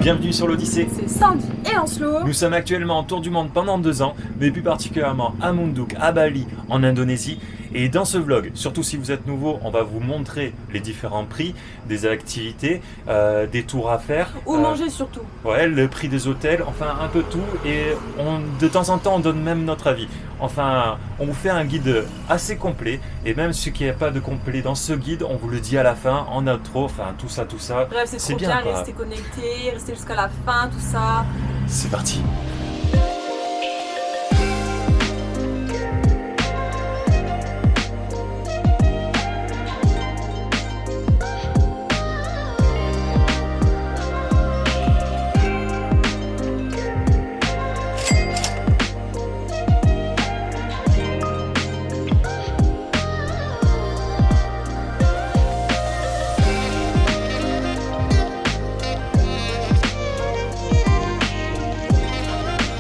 Bienvenue sur l'Odyssée. C'est Sandy et Lancelot. Nous sommes actuellement en tour du monde pendant 2 ans, mais plus particulièrement à Munduk, à Bali, en Indonésie. Et dans ce vlog, surtout si vous êtes nouveau, on va vous montrer les différents prix des activités, des tours à faire. Ou manger surtout. Ouais, le prix des hôtels, enfin un peu tout. Et de temps en temps, on donne même notre avis. Enfin, on vous fait un guide assez complet. Et même ce qui n'est pas de complet dans ce guide, on vous le dit à la fin, en outro, enfin tout ça. Bref, c'est trop bien, quoi. restez connectés, restez jusqu'à la fin, tout ça. C'est parti.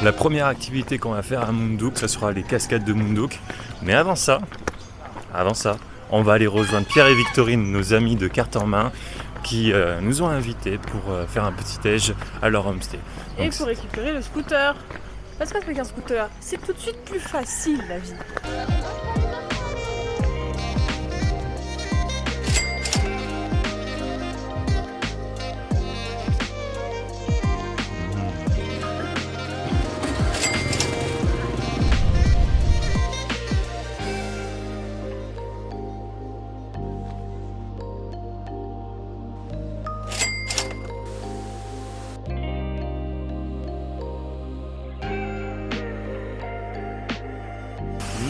La première activité qu'on va faire à Munduk, ce sera les cascades de Munduk. Mais avant ça, on va aller rejoindre Pierre et Victorine, nos amis de carte en main, qui nous ont invités pour faire un petit déj à leur homestay. Et pour récupérer le scooter. Parce qu'avec un scooter, c'est tout de suite plus facile la vie.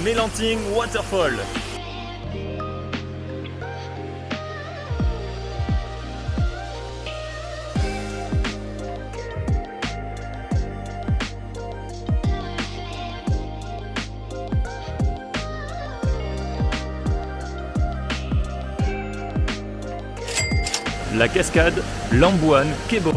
Melanting Waterfall. La cascade Lambuan Kebo.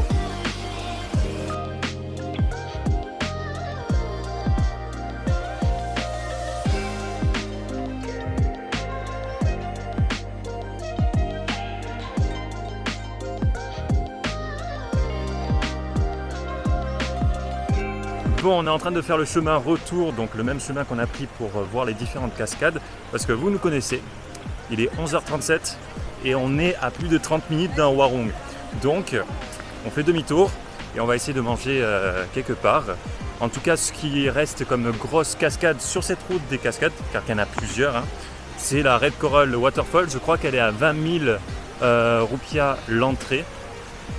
Bon, on est en train de faire le chemin retour, donc le même chemin qu'on a pris pour voir les différentes cascades, parce que vous nous connaissez, il est 11h37 et on est à plus de 30 minutes d'un warung. Donc, on fait demi-tour et on va essayer de manger quelque part. En tout cas, ce qui reste comme grosse cascade sur cette route des cascades, car il y en a plusieurs, hein, c'est la Red Coral Waterfall. Je crois qu'elle est à 20 000 roupias l'entrée.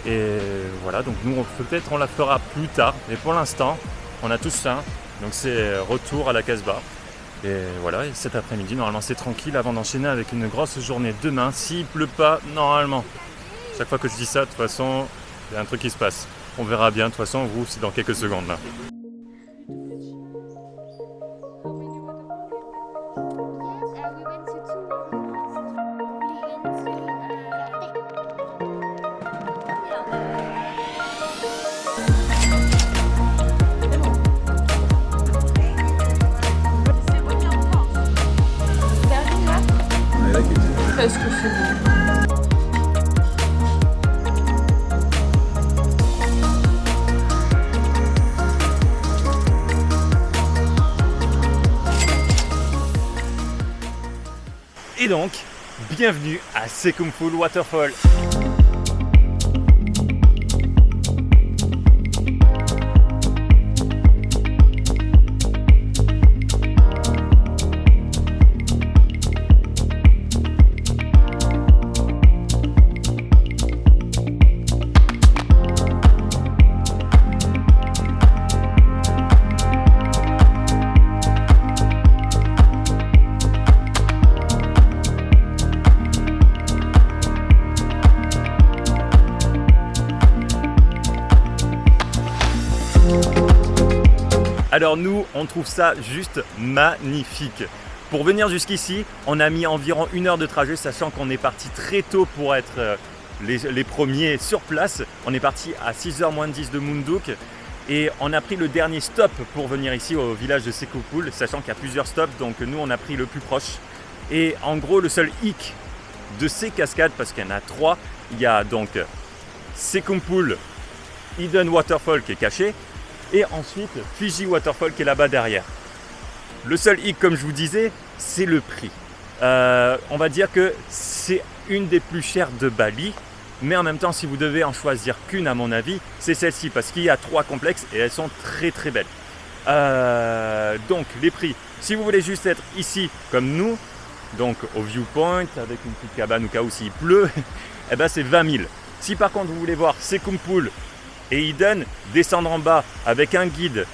Et voilà, donc nous peut-être on la fera plus tard, mais pour l'instant on a tous faim, donc c'est retour à la Casbah. Et voilà, et cet après-midi normalement c'est tranquille avant d'enchaîner avec une grosse journée demain, s'il pleut pas normalement. Chaque fois que je dis ça, de toute façon il y a un truc qui se passe. On verra bien, de toute façon vous c'est dans quelques secondes là. Qu'est-ce que c'est bon. Et donc, bienvenue à Sekumpul Waterfall. Alors nous, on trouve ça juste magnifique. Pour venir jusqu'ici, on a mis environ 1 heure de trajet, sachant qu'on est parti très tôt pour être les premiers sur place. On est parti à 6h moins 10 de Munduk et on a pris le dernier stop pour venir ici au village de Sekumpul, sachant qu'il y a plusieurs stops, donc nous on a pris le plus proche. Et en gros, le seul hic de ces cascades, parce qu'il y en a 3, il y a donc Sekumpul Hidden Waterfall qui est caché, et ensuite Fiji Waterfall qui est là-bas derrière. Le seul hic, comme je vous disais, c'est le prix. On va dire que c'est une des plus chères de Bali, mais en même temps, si vous devez en choisir qu'une, à mon avis, c'est celle-ci, parce qu'il y a 3 complexes et elles sont très très belles. Donc les prix, si vous voulez juste être ici comme nous, donc au viewpoint avec une petite cabane au cas où s'il pleut, eh ben c'est 20 000. Si par contre vous voulez voir Sekumpul et Hidden, descendre en bas avec un guide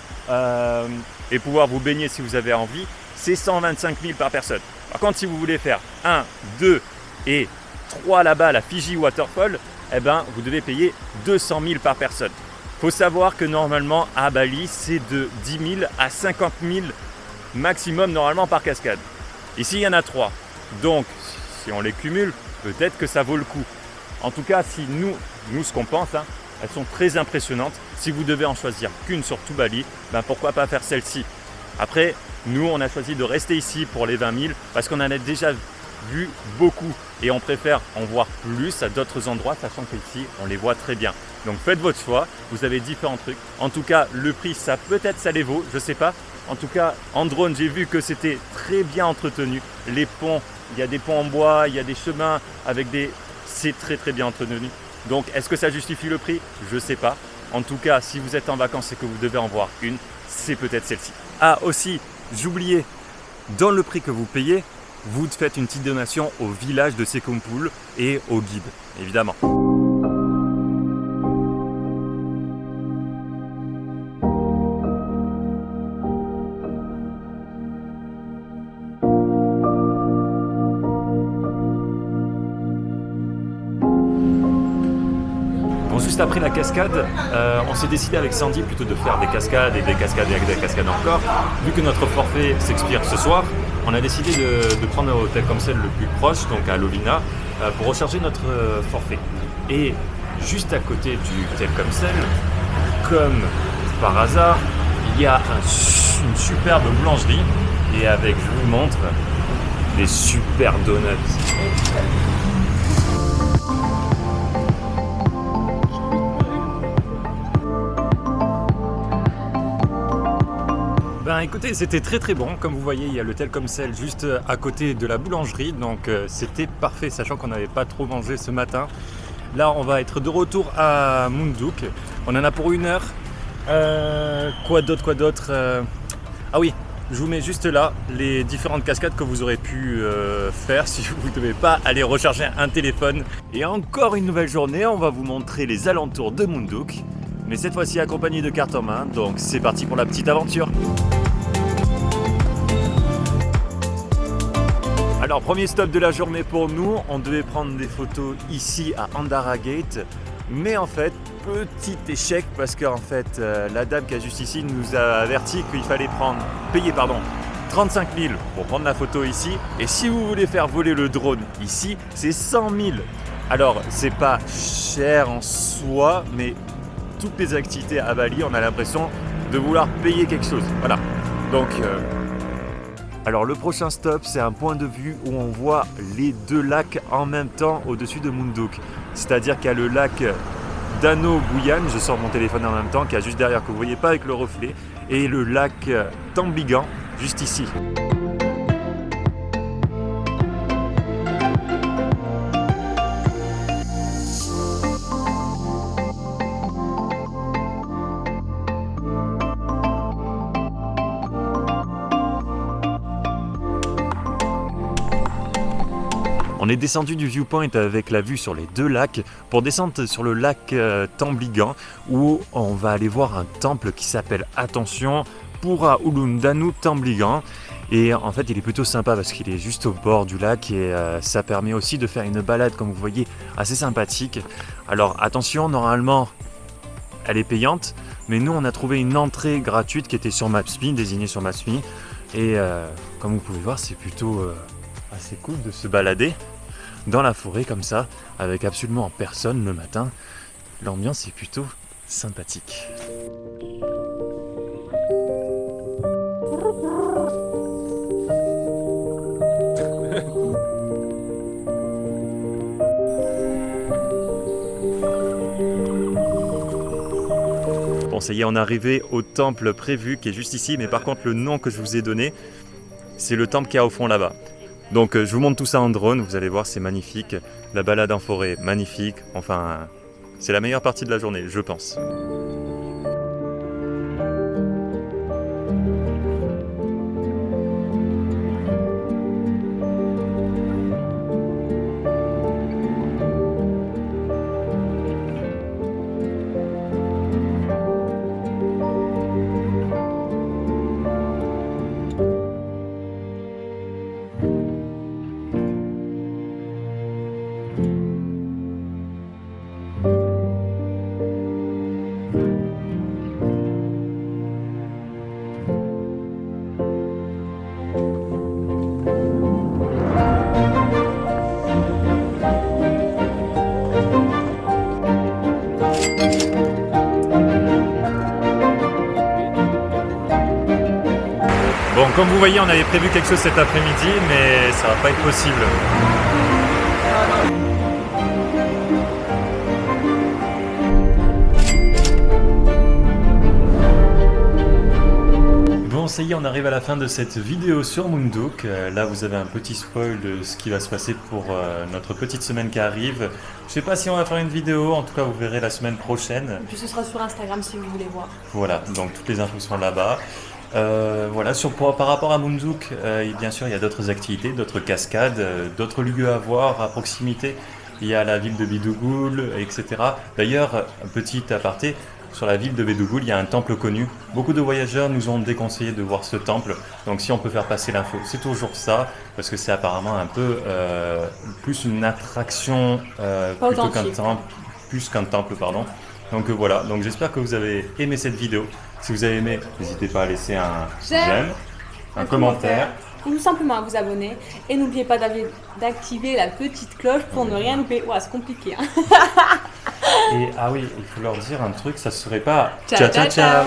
et pouvoir vous baigner si vous avez envie, c'est 125 000 par personne. Par contre, si vous voulez faire 1, 2 et 3 là-bas, la Fiji Waterfall, eh ben, vous devez payer 200 000 par personne. Il faut savoir que normalement à Bali, c'est de 10 000 à 50 000 maximum normalement par cascade. Ici, il y en a 3. Donc, si on les cumule, peut-être que ça vaut le coup. En tout cas, si nous ce qu'on pense, elles sont très impressionnantes. Si vous devez en choisir qu'une sur tout Bali, ben pourquoi pas faire celle-ci. Après, nous, on a choisi de rester ici pour les 20 000 parce qu'on en a déjà vu beaucoup et on préfère en voir plus à d'autres endroits, sachant qu'ici, on les voit très bien. Donc faites votre choix, vous avez différents trucs. En tout cas, le prix, ça peut-être ça les vaut, je sais pas. En tout cas, en drone, j'ai vu que c'était très bien entretenu. Les ponts, il y a des ponts en bois, il y a des chemins avec des... C'est très très bien entretenu. Donc, est-ce que ça justifie le prix? Je sais pas. En tout cas, si vous êtes en vacances et que vous devez en voir une, c'est peut-être celle-ci. Ah, aussi, j'oubliais, dans le prix que vous payez, vous faites une petite donation au village de Sekumpul et au guide, évidemment. Bon, juste après la cascade, on s'est décidé avec Sandy plutôt de faire des cascades et des cascades et des cascades encore. Vu que notre forfait s'expire ce soir, on a décidé de prendre un hôtel comme celle le plus proche, donc à Lovina, pour recharger notre forfait. Et juste à côté du Telkomsel, comme par hasard, il y a une superbe boulangerie et avec, je vous montre, des super donuts. Ben écoutez, c'était très très bon. Comme vous voyez, il y a le Telkomsel juste à côté de la boulangerie, donc c'était parfait, sachant qu'on n'avait pas trop mangé ce matin. Là, on va être de retour à Munduk. On en a pour 1 heure. Quoi d'autre Ah oui, je vous mets juste là les différentes cascades que vous aurez pu faire si vous ne devez pas aller recharger un téléphone. Et encore une nouvelle journée, on va vous montrer les alentours de Munduk, mais cette fois-ci accompagné de carte en main. Donc c'est parti pour la petite aventure. Alors, premier stop de la journée pour nous, on devait prendre des photos ici à Andara Gate, mais en fait, petit échec parce qu'en fait, la dame qui est juste ici nous a averti qu'il fallait payer 35 000 pour prendre la photo ici, et si vous voulez faire voler le drone ici, c'est 100 000. Alors, c'est pas cher en soi, mais toutes les activités à Bali, on a l'impression de vouloir payer quelque chose. Voilà, donc... Alors le prochain stop, c'est un point de vue où on voit les 2 lacs en même temps au-dessus de Munduk. C'est-à-dire qu'il y a le lac Danau Buyan, je sors mon téléphone en même temps, qui est juste derrière, que vous ne voyez pas avec le reflet, et le lac Tambigan, juste ici. On est descendu du viewpoint avec la vue sur les 2 lacs pour descendre sur le lac Tambigan où on va aller voir un temple qui s'appelle, attention, Pura Ulundanu Tambigan. Et en fait il est plutôt sympa parce qu'il est juste au bord du lac et ça permet aussi de faire une balade, comme vous voyez, assez sympathique. Alors attention, normalement elle est payante, mais nous on a trouvé une entrée gratuite qui était sur Maps.me, désignée sur Maps.me. Et comme vous pouvez voir, c'est plutôt assez cool de se balader dans la forêt comme ça, avec absolument personne le matin. L'ambiance est plutôt sympathique. ça y est, on est arrivé au temple prévu qui est juste ici, mais par contre le nom que je vous ai donné, c'est le temple qui est au fond là-bas. Donc je vous montre tout ça en drone, vous allez voir, c'est magnifique. La balade en forêt, magnifique. Enfin, c'est la meilleure partie de la journée, je pense. Bon, comme vous voyez, on avait prévu quelque chose cet après-midi, mais ça va pas être possible. Bon, ça y est, on arrive à la fin de cette vidéo sur Munduk. Là, vous avez un petit spoil de ce qui va se passer pour notre petite semaine qui arrive. Je sais pas si on va faire une vidéo, en tout cas, vous verrez la semaine prochaine. Et puis ce sera sur Instagram si vous voulez voir. Voilà, donc toutes les infos sont là-bas. Voilà, par rapport à Munduk, bien sûr, il y a d'autres activités, d'autres cascades, d'autres lieux à voir à proximité. Il y a la ville de Bidougoul, etc. D'ailleurs, un petit aparté, sur la ville de Bidougoul, il y a un temple connu. Beaucoup de voyageurs nous ont déconseillé de voir ce temple. Donc si on peut faire passer l'info, c'est toujours ça, parce que c'est apparemment un peu plus une attraction plutôt qu'un temple, plus qu'un temple, pardon. Donc voilà, donc j'espère que vous avez aimé cette vidéo. Si vous avez aimé, n'hésitez pas à laisser un j'aime, un commentaire. Ou tout simplement à vous abonner. Et n'oubliez pas d'activer la petite cloche pour ne rien louper. Ouah, c'est compliqué. Hein. Et ah oui, il faut leur dire un truc, ça serait pas ciao ciao ciao.